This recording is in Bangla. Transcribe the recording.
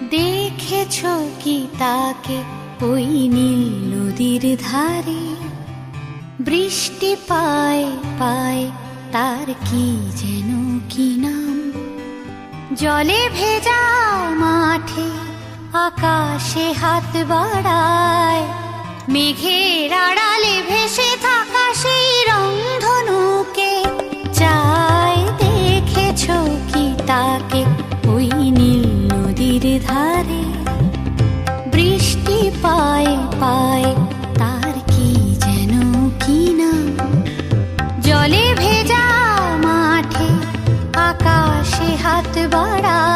দেখেছ কি তাকে ওই নীল নদীর ধারে? বৃষ্টি পায় পায় তার কি যেন কি নাম। জলে ভেজা মাঠে আকাশে হাত বাড়ায়, মেঘের আড়ালে ভেসে থাকা সেই রংধনুকে চায়। দেখেছ কি তাকে ওই নীল নদীর ধারে? বৃষ্টি পায় পায় তার কি যেন কি নাম। জলে ভেজা মাঠে আকাশে হাত বাড়ায়,